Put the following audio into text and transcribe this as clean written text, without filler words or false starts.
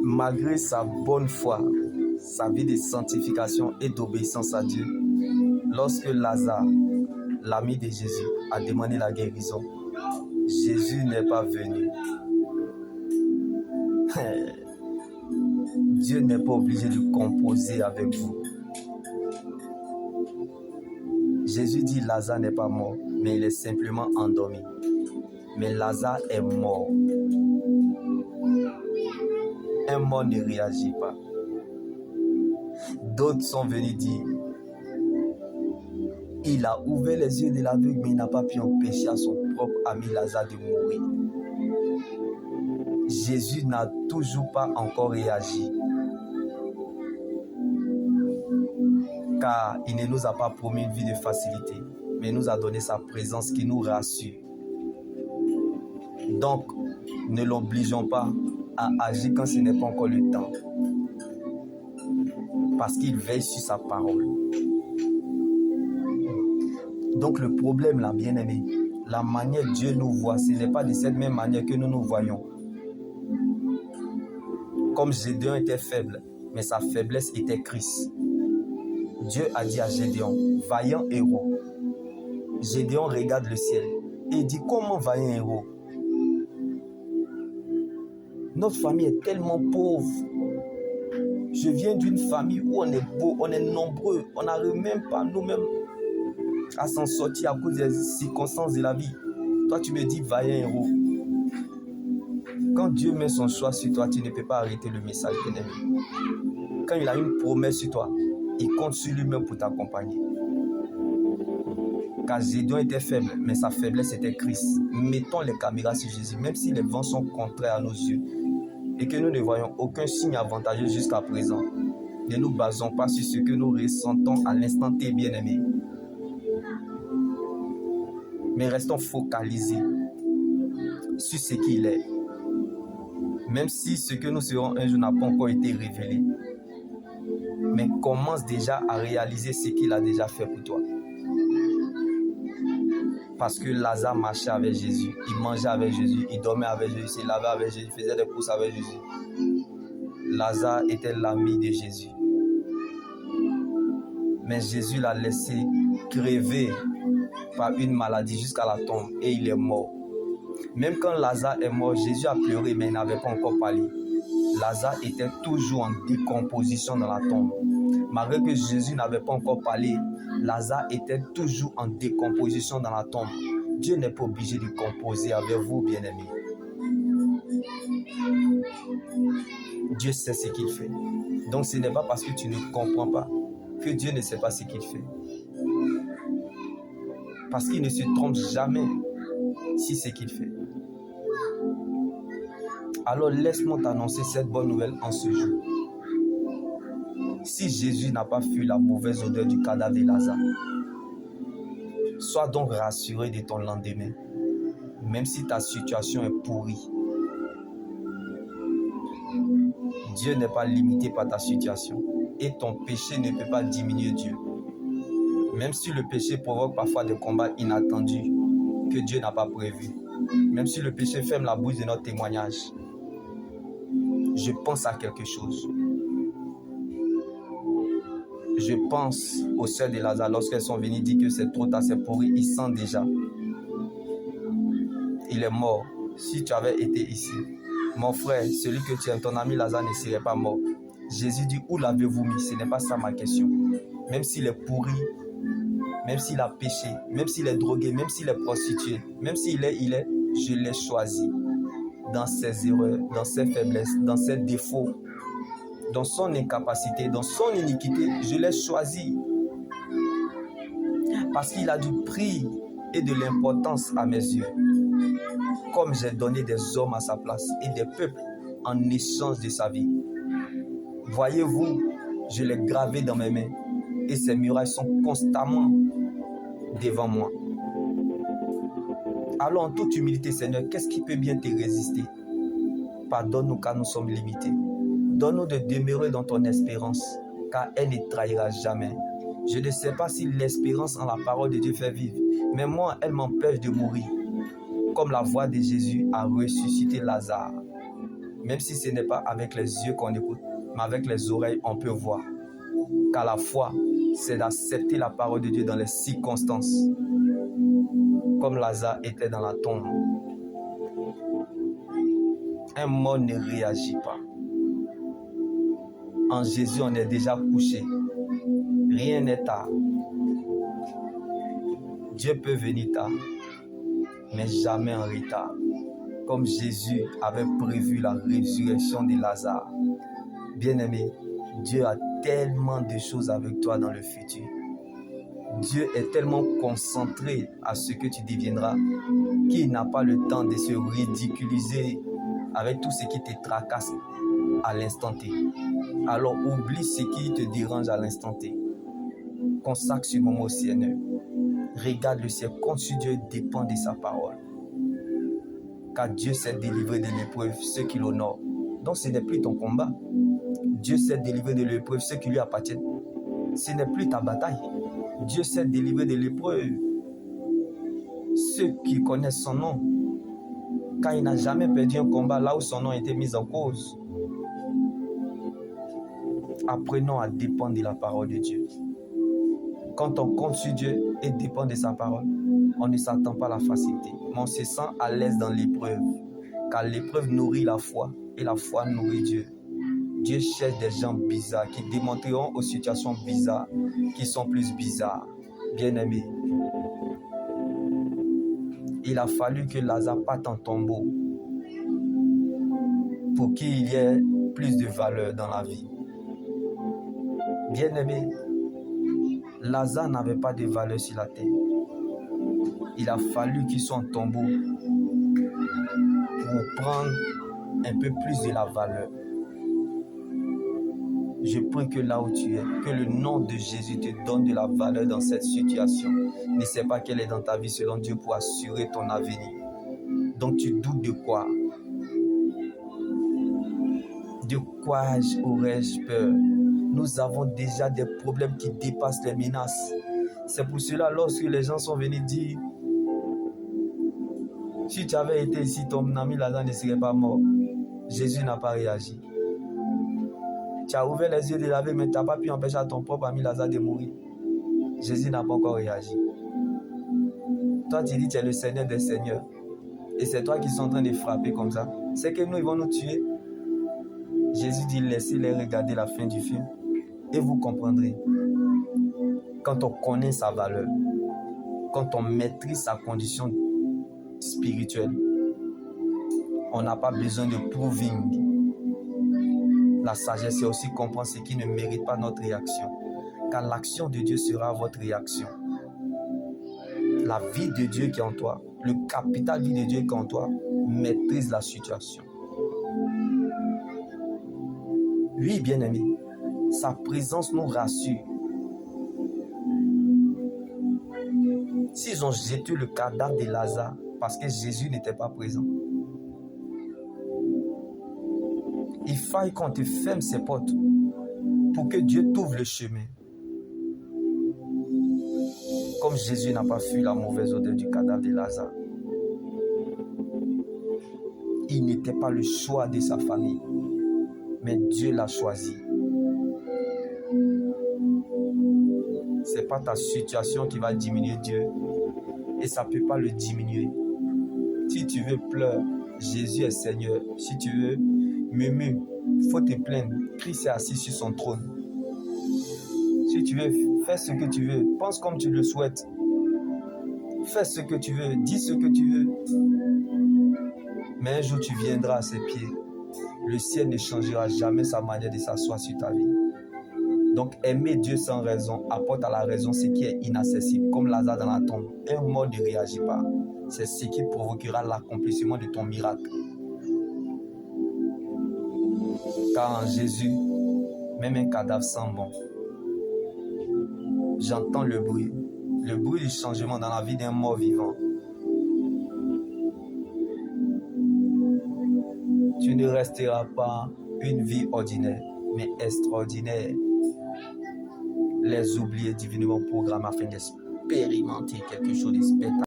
malgré sa bonne foi, sa vie de sanctification et d'obéissance à Dieu, lorsque Lazare, l'ami de Jésus, a demandé la guérison, Jésus n'est pas venu. Dieu n'est pas obligé de composer avec vous. Jésus dit Lazare n'est pas mort, mais il est simplement endormi. Mais Lazare est mort. Un mort ne réagit pas. D'autres sont venus dire, il a ouvert les yeux de l'aveugle, mais il n'a pas pu empêcher à son propre ami Lazare de mourir. Jésus n'a toujours pas encore réagi. Car il ne nous a pas promis une vie de facilité, mais il nous a donné sa présence qui nous rassure. Donc, ne l'obligeons pas à agir quand ce n'est pas encore le temps. Parce qu'il veille sur sa parole. Donc le problème là, bien-aimé, la manière dont Dieu nous voit, ce n'est pas de cette même manière que nous nous voyons. Comme Gédéon était faible, mais sa faiblesse était Christ. Dieu a dit à Gédéon, vaillant héros. Gédéon regarde le ciel et dit, comment vaillant héros? Notre famille est tellement pauvre. Je viens d'une famille où on est beau, on est nombreux, on n'arrive même pas nous-mêmes à s'en sortir à cause des circonstances de la vie. Toi, tu me dis, vaillant héros. Quand Dieu met son choix sur toi, tu ne peux pas arrêter le message, bien-aimé. Quand il a une promesse sur toi, il compte sur lui-même pour t'accompagner. Car Gédéon était faible, mais sa faiblesse était Christ. Mettons les caméras sur Jésus, même si les vents sont contraires à nos yeux et que nous ne voyons aucun signe avantageux jusqu'à présent. Ne nous basons pas sur ce que nous ressentons à l'instant T, bien-aimés. Mais restons focalisés sur ce qu'il est. Même si ce que nous serons un jour n'a pas encore été révélé. Mais commence déjà à réaliser ce qu'il a déjà fait pour toi. Parce que Lazare marchait avec Jésus, il mangeait avec Jésus, il dormait avec Jésus, il se lavait avec Jésus, il faisait des courses avec Jésus. Lazare était l'ami de Jésus. Mais Jésus l'a laissé crever par une maladie jusqu'à la tombe et il est mort. Même quand Lazare est mort, Jésus a pleuré mais il n'avait pas encore parlé. Lazare était toujours en décomposition dans la tombe. Malgré que Jésus n'avait pas encore parlé, Lazare était toujours en décomposition dans la tombe. Dieu n'est pas obligé de composer avec vous, bien-aimés. Dieu sait ce qu'il fait. Donc ce n'est pas parce que tu ne comprends pas que Dieu ne sait pas ce qu'il fait. Parce qu'il ne se trompe jamais sur ce qu'il fait. Alors laisse-moi t'annoncer cette bonne nouvelle en ce jour. Si Jésus n'a pas fui la mauvaise odeur du cadavre de Lazare, sois donc rassuré de ton lendemain, même si ta situation est pourrie. Dieu n'est pas limité par ta situation et ton péché ne peut pas diminuer Dieu. Même si le péché provoque parfois des combats inattendus que Dieu n'a pas prévus, même si le péché ferme la bouche de notre témoignage, je pense à quelque chose. Je pense aux sœurs de Lazare lorsqu'elles sont venues dire que c'est trop tard, c'est pourri, ils sentent déjà. Il est mort. Si tu avais été ici, mon frère, celui que tu aimes, ton ami Lazare ne serait pas mort. Jésus dit, où l'avez-vous mis? Ce n'est pas ça ma question. Même s'il est pourri, même s'il a péché, même s'il est drogué, même s'il est prostitué, même s'il est, je l'ai choisi. Dans ses erreurs, dans ses faiblesses, dans ses défauts, dans son incapacité, dans son iniquité, je l'ai choisi. Parce qu'il a du prix et de l'importance à mes yeux. Comme j'ai donné des hommes à sa place et des peuples en échange de sa vie. Voyez-vous, je l'ai gravé dans mes mains et ces murailles sont constamment devant moi. Alors en toute humilité, Seigneur, qu'est-ce qui peut bien te résister? Pardonne-nous car nous sommes limités. Donne-nous de demeurer dans ton espérance, car elle ne trahira jamais. Je ne sais pas si l'espérance en la parole de Dieu fait vivre, mais moi, elle m'empêche de mourir. Comme la voix de Jésus a ressuscité Lazare. Même si ce n'est pas avec les yeux qu'on écoute, mais avec les oreilles, on peut voir. Car la foi, c'est d'accepter la parole de Dieu dans les circonstances. Comme Lazare était dans la tombe. Un mort ne réagit pas. En Jésus, on est déjà couché. Rien n'est tard. Dieu peut venir tard, mais jamais en retard. Comme Jésus avait prévu la résurrection de Lazare. Bien-aimé, Dieu a tellement de choses avec toi dans le futur. Dieu est tellement concentré à ce que tu deviendras qu'il n'a pas le temps de se ridiculiser avec tout ce qui te tracasse à l'instant T. Alors oublie ce qui te dérange à l'instant T. Consacre ce moment au Seigneur. Regarde le ciel, compte sur Dieu, dépend de sa parole. Car Dieu sait délivrer de l'épreuve ceux qui l'honorent. Donc ce n'est plus ton combat. Dieu sait délivrer de l'épreuve ceux qui lui appartiennent. Ce n'est plus ta bataille. Dieu sait délivrer de l'épreuve ceux qui connaissent son nom. Car il n'a jamais perdu un combat là où son nom a été mis en cause. Apprenons à dépendre de la parole de Dieu. Quand on compte sur Dieu et dépend de sa parole, on ne s'attend pas à la facilité, mais on se sent à l'aise dans l'épreuve. Car l'épreuve nourrit la foi et la foi nourrit Dieu. Dieu cherche des gens bizarres qui démontreront aux situations bizarres qui sont plus bizarres. Bien-aimés, il a fallu que Lazare parte en tombeau pour qu'il y ait plus de valeur dans la vie. Bien-aimés, Lazare n'avait pas de valeur sur la terre. Il a fallu qu'il soit en tombeau pour prendre un peu plus de la valeur. Je prie que là où tu es, que le nom de Jésus te donne de la valeur dans cette situation. Ne sais pas quelle est dans ta vie selon Dieu pour assurer ton avenir. Donc tu doutes de quoi? De quoi aurais-je peur? Nous avons déjà des problèmes qui dépassent les menaces. C'est pour cela, lorsque les gens sont venus dire, si tu avais été ici, ton ami Lazare ne serait pas mort. Jésus n'a pas réagi. Tu as ouvert les yeux de la vie, mais tu n'as pas pu empêcher à ton propre ami Lazare de mourir. Jésus n'a pas encore réagi. Toi, tu dis que tu es le Seigneur des Seigneurs. Et c'est toi qui es en train de frapper comme ça. C'est que nous, ils vont nous tuer. Jésus dit, laissez-les regarder la fin du film. Et vous comprendrez. Quand on connaît sa valeur, quand on maîtrise sa condition spirituelle, on n'a pas besoin de proving. La sagesse, c'est aussi comprendre ce qui ne mérite pas notre réaction. Car l'action de Dieu sera votre réaction. La vie de Dieu qui est en toi, le capital vie de Dieu qui est en toi, maîtrise la situation. Oui, bien-aimé, sa présence nous rassure. S'ils ont jeté le cadavre de Lazare parce que Jésus n'était pas présent, il faille qu'on te ferme ses portes pour que Dieu t'ouvre le chemin. Comme Jésus n'a pas fui la mauvaise odeur du cadavre de Lazare. Il n'était pas le choix de sa famille, mais Dieu l'a choisi. Ce n'est pas ta situation qui va diminuer Dieu, et ça ne peut pas le diminuer. Si tu veux, pleure. Jésus est Seigneur. Si tu veux, murmure. Il faut te plaindre. Christ est assis sur son trône. Si tu veux, fais ce que tu veux. Pense comme tu le souhaites. Fais ce que tu veux. Dis ce que tu veux. Mais un jour, tu viendras à ses pieds. Le ciel ne changera jamais sa manière de s'asseoir sur ta vie. Donc, aimer Dieu sans raison apporte à la raison ce qui est inaccessible, comme Lazare dans la tombe. Un mort ne réagit pas. C'est ce qui provoquera l'accomplissement de ton miracle. Car en Jésus, même un cadavre sent bon. J'entends le bruit du changement dans la vie d'un mort vivant. Tu ne resteras pas une vie ordinaire, mais extraordinaire. Les oubliés divinement programmés afin d'expérimenter quelque chose de spectaculaire.